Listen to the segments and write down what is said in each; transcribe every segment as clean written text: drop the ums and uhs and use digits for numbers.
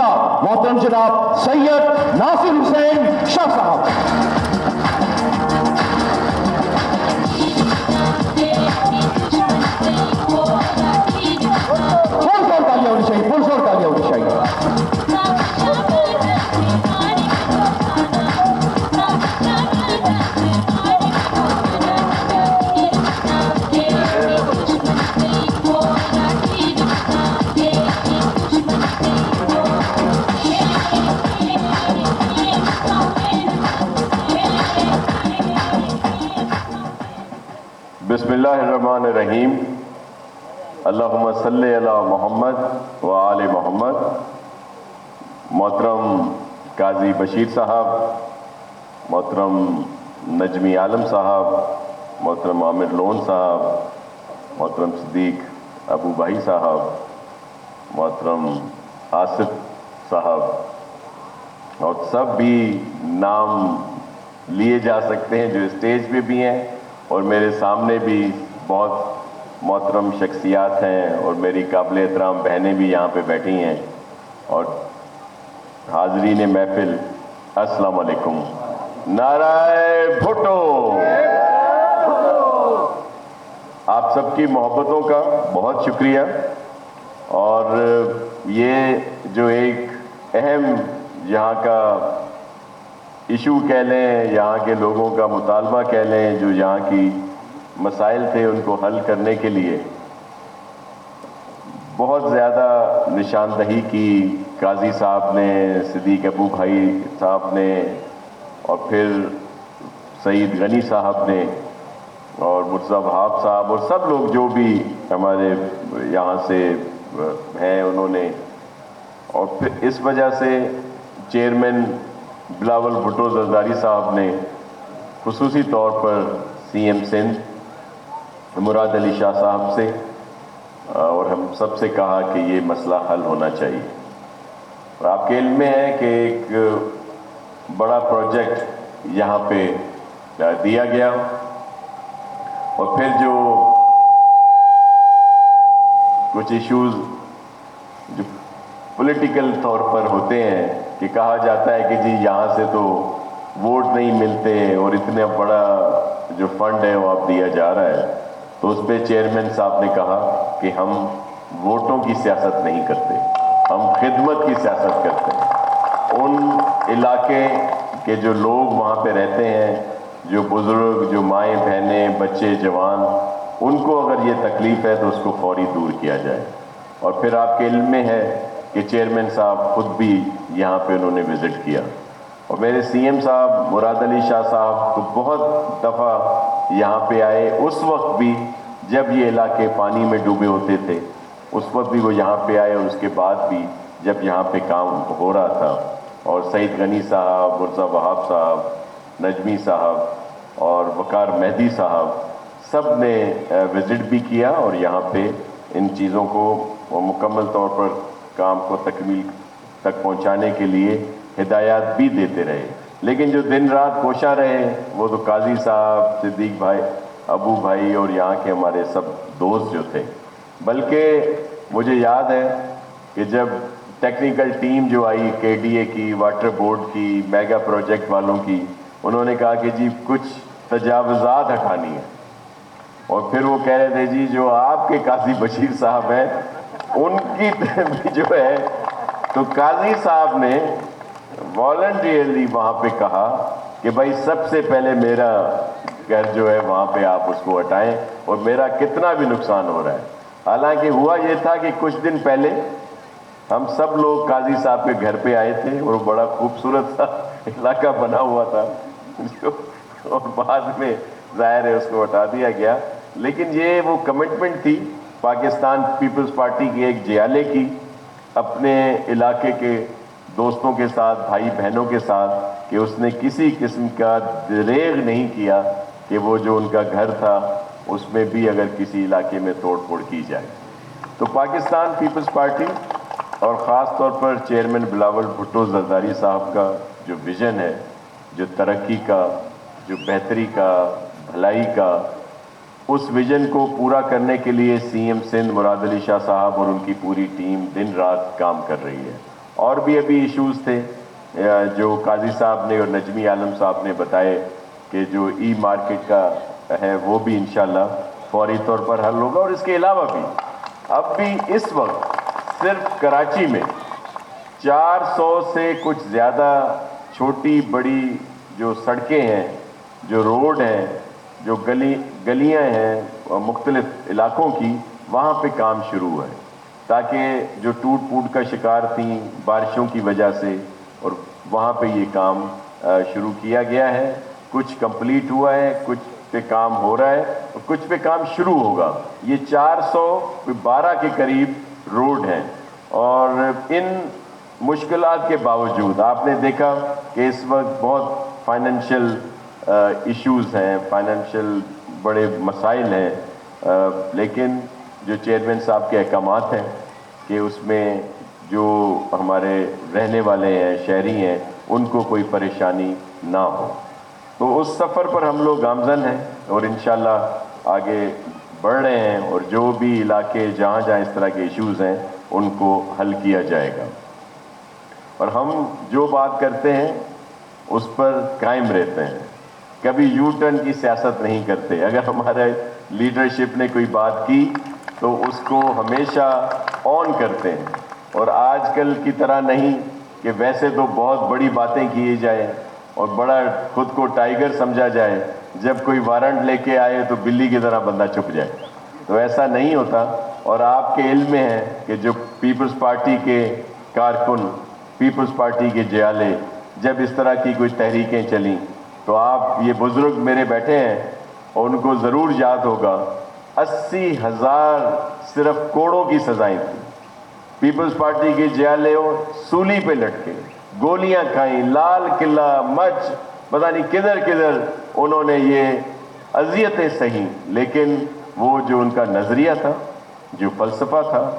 شکریہ محترم جناب سید ناصر حسین شاہ صاحب. پرزور تالیاں ہونی چاہیے, پرزور تالیاں ہونی چاہیے. بسم اللہ الرحمن الرحیم. اللہم صلی علی محمد و آل محمد. محترم قاضی بشیر صاحب, محترم نجمی عالم صاحب, محترم عامر لون صاحب, محترم صدیق ابو بھائی صاحب, محترم آصف صاحب, اور سب بھی نام لیے جا سکتے ہیں جو اسٹیج پہ بھی ہیں اور میرے سامنے بھی بہت محترم شخصیات ہیں, اور میری قابل احترام بہنیں بھی یہاں پہ بیٹھی ہیں, اور حاضرین محفل السلام علیکم. نعرہ بھٹو. آپ سب کی محبتوں کا بہت شکریہ, اور یہ جو ایک اہم یہاں کا ایشو کہہ لیں, یہاں کے لوگوں کا مطالبہ کہہ لیں, جو یہاں کی مسائل تھے ان کو حل کرنے کے لیے بہت زیادہ نشاندہی کی قاضی صاحب نے, صدیق ابو بھائی صاحب نے, اور پھر سعید غنی صاحب نے, اور مرتضیٰ وہاب صاحب, اور سب لوگ جو بھی ہمارے یہاں سے ہیں انہوں نے. اور پھر اس وجہ سے چیئرمین بلاول بھٹو زرداری صاحب نے خصوصی طور پر سی ایم سندھ مراد علی شاہ صاحب سے اور ہم سب سے کہا کہ یہ مسئلہ حل ہونا چاہیے. اور آپ کے علم میں ہے کہ ایک بڑا پروجیکٹ یہاں پہ دیا گیا, اور پھر جو کچھ ایشوز جو پولیٹیکل طور پر ہوتے ہیں کہ کہا جاتا ہے کہ جی یہاں سے تو ووٹ نہیں ملتے اور اتنا بڑا جو فنڈ ہے وہ اب دیا جا رہا ہے, تو اس پہ چیئرمین صاحب نے کہا کہ ہم ووٹوں کی سیاست نہیں کرتے, ہم خدمت کی سیاست کرتے ہیں. ان علاقے کے جو لوگ وہاں پہ رہتے ہیں, جو بزرگ, جو مائیں بہنیں, بچے, جوان, ان کو اگر یہ تکلیف ہے تو اس کو فوری دور کیا جائے. اور پھر آپ کے علم میں ہے کہ چیئرمین صاحب خود بھی یہاں پہ انہوں نے وزٹ کیا, اور میرے سی ایم صاحب مراد علی شاہ صاحب تو بہت دفعہ یہاں پہ آئے, اس وقت بھی جب یہ علاقے پانی میں ڈوبے ہوتے تھے اس وقت بھی وہ یہاں پہ آئے, اور اس کے بعد بھی جب یہاں پہ کام ہو رہا تھا. اور سعید غنی صاحب, مرتضیٰ وہاب صاحب, نجمی صاحب اور وقار مہدی صاحب سب نے وزٹ بھی کیا, اور یہاں پہ ان چیزوں کو مکمل طور پر کام کو تکمیل تک پہنچانے کے لیے ہدایات بھی دیتے رہے. لیکن جو دن رات کوشاں رہے وہ تو قاضی صاحب, صدیق بھائی, ابو بھائی, اور یہاں کے ہمارے سب دوست جو تھے. بلکہ مجھے یاد ہے کہ جب ٹیکنیکل ٹیم جو آئی کے ڈی اے کی, واٹر بورڈ کی, میگا پروجیکٹ والوں کی, انہوں نے کہا کہ جی کچھ تجاوزات ہٹانی ہیں, اور پھر وہ کہہ رہے تھے جی جو آپ کے قاضی بشیر صاحب ہیں ان کی بھی جو ہے, تو قاضی صاحب نے والنٹیئرلی وہاں پہ کہا کہ بھائی سب سے پہلے میرا گھر جو ہے وہاں پہ آپ اس کو ہٹائیں, اور میرا کتنا بھی نقصان ہو رہا ہے. حالانکہ ہوا یہ تھا کہ کچھ دن پہلے ہم سب لوگ قاضی صاحب کے گھر پہ آئے تھے, اور بڑا خوبصورت سا علاقہ بنا ہوا تھا, اور بعد میں ظاہر ہے اس کو ہٹا دیا گیا. لیکن یہ وہ کمٹمنٹ تھی پاکستان پیپلز پارٹی کی, ایک جیالے کی, اپنے علاقے کے دوستوں کے ساتھ, بھائی بہنوں کے ساتھ, کہ اس نے کسی قسم کا دریغ نہیں کیا کہ وہ جو ان کا گھر تھا اس میں بھی اگر کسی علاقے میں توڑ پھوڑ کی جائے. تو پاکستان پیپلز پارٹی اور خاص طور پر چیئرمین بلاول بھٹو زرداری صاحب کا جو ویژن ہے, جو ترقی کا, جو بہتری کا, بھلائی کا, اس ویژن کو پورا کرنے کے لیے سی ایم سندھ مراد علی شاہ صاحب اور ان کی پوری ٹیم دن رات کام کر رہی ہے. اور بھی ابھی ایشوز تھے جو قاضی صاحب نے اور نجمی عالم صاحب نے بتائے کہ جو ای مارکیٹ کا ہے وہ بھی انشاءاللہ فوری طور پر حل ہوگا. اور اس کے علاوہ بھی اب بھی اس وقت صرف کراچی میں 400 سے کچھ زیادہ چھوٹی بڑی جو سڑکیں ہیں، جو روڈ ہیں، جو گلیاں ہیں مختلف علاقوں کی، وہاں پہ کام شروع ہے تاکہ جو ٹوٹ پھوٹ کا شکار تھیں بارشوں کی وجہ سے، اور وہاں پہ یہ کام شروع کیا گیا ہے. کچھ کمپلیٹ ہوا ہے، کچھ پہ کام ہو رہا ہے اور کچھ پہ کام شروع ہوگا. یہ 412 کے قریب روڈ ہیں. اور ان مشکلات کے باوجود آپ نے دیکھا کہ اس وقت بہت فائنینشیل ایشوز ہیں، فائنینشیل بڑے مسائل ہیں، لیکن جو چیئرمین صاحب کے احکامات ہیں کہ اس میں جو ہمارے رہنے والے ہیں، شہری ہیں، ان کو کوئی پریشانی نہ ہو. تو اس سفر پر ہم لوگ گامزن ہیں اور انشاءاللہ آگے بڑھ رہے ہیں، اور جو بھی علاقے جہاں جہاں اس طرح کے ایشوز ہیں ان کو حل کیا جائے گا. اور ہم جو بات کرتے ہیں اس پر قائم رہتے ہیں، کبھی یو ٹرن کی سیاست نہیں کرتے. اگر ہمارے لیڈرشپ نے کوئی بات کی تو اس کو ہمیشہ آن کرتے ہیں، اور آج کل کی طرح نہیں کہ ویسے تو بہت بڑی باتیں کی جائیں اور بڑا خود کو ٹائیگر سمجھا جائے، جب کوئی وارنٹ لے کے آئے تو بلی کی طرح بندہ چھپ جائے. تو ایسا نہیں ہوتا. اور آپ کے علم میں ہے کہ جو پیپلز پارٹی کے کارکن، پیپلز پارٹی کے جیالے، جب اس طرح کی کوئی تحریکیں چلیں تو آپ یہ بزرگ میرے بیٹھے ہیں اور ان کو ضرور یاد ہوگا 80,000 صرف کوڑوں کی سزائیں تھیں. پیپلز پارٹی کے جیالے سولی پہ لٹکے، گولیاں کھائیں، لال قلعہ، مچ، پتہ نہیں کدھر کدھر انہوں نے یہ اذیتیں سہیں، لیکن وہ جو ان کا نظریہ تھا، جو فلسفہ تھا،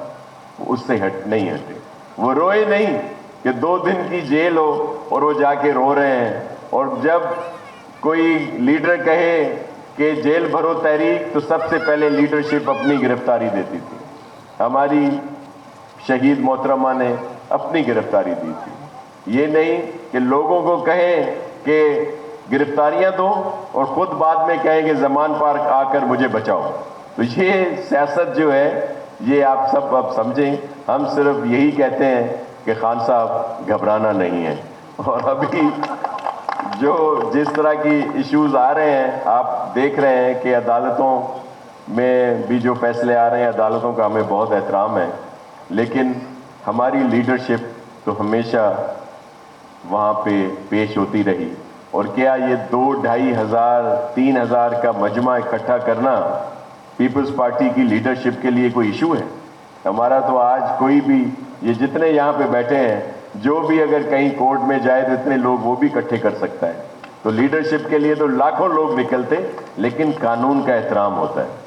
اس سے نہیں ہٹے. وہ روئے نہیں کہ 2 دن کی جیل ہو اور وہ جا کے رو رہے ہیں. اور جب کوئی لیڈر کہے کہ جیل بھرو تحریک تو سب سے پہلے لیڈرشپ اپنی گرفتاری دیتی تھی. ہماری شہید محترمہ نے اپنی گرفتاری دی تھی. یہ نہیں کہ لوگوں کو کہیں کہ گرفتاریاں دو اور خود بعد میں کہیں کہ زمان پارک آ کر مجھے بچاؤ. تو یہ سیاست جو ہے یہ آپ سب اب سمجھیں. ہم صرف یہی کہتے ہیں کہ خان صاحب گھبرانا نہیں ہے. اور ابھی جو جس طرح کی ایشوز آ رہے ہیں آپ دیکھ رہے ہیں کہ عدالتوں میں بھی جو فیصلے آ رہے ہیں، عدالتوں کا ہمیں بہت احترام ہے، لیکن ہماری لیڈرشپ تو ہمیشہ وہاں پہ پیش ہوتی رہی. اور کیا یہ 2-2.5 ہزار 3,000 کا مجمع اکٹھا کرنا پیپلز پارٹی کی لیڈرشپ کے لیے کوئی ایشو ہے؟ ہمارا تو آج کوئی بھی، یہ جتنے یہاں پہ بیٹھے ہیں، جو بھی اگر کہیں کورٹ میں جائے تو اتنے لوگ وہ بھی اکٹھے کر سکتا ہے. تو لیڈرشپ کے لیے تو لاکھوں لوگ نکلتے، لیکن قانون کا احترام ہوتا ہے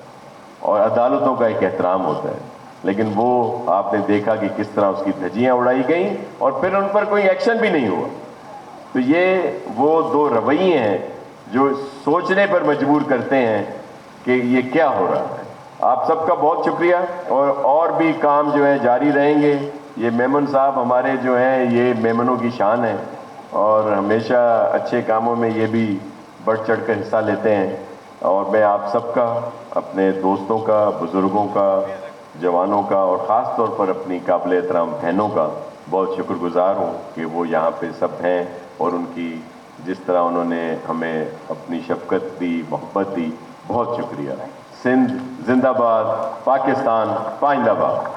اور عدالتوں کا ایک احترام ہوتا ہے. لیکن وہ آپ نے دیکھا کہ کس طرح اس کی دھجیاں اڑائی گئیں اور پھر ان پر کوئی ایکشن بھی نہیں ہوا. تو یہ وہ 2 رویے ہیں جو سوچنے پر مجبور کرتے ہیں کہ یہ کیا ہو رہا ہے. آپ سب کا بہت شکریہ. اور بھی کام جو ہے جاری رہیں گے. یہ میمن صاحب ہمارے جو ہیں یہ میمنوں کی شان ہے اور ہمیشہ اچھے کاموں میں یہ بھی بڑھ چڑھ کر حصہ لیتے ہیں. اور میں آپ سب کا، اپنے دوستوں کا، بزرگوں کا، جوانوں کا، اور خاص طور پر اپنی قابل احترام بہنوں کا بہت شکر گزار ہوں کہ وہ یہاں پہ سب ہیں، اور ان کی جس طرح انہوں نے ہمیں اپنی شفقت دی، محبت دی. بہت شکریہ. سندھ زندہ باد، پاکستان پائندہ باد.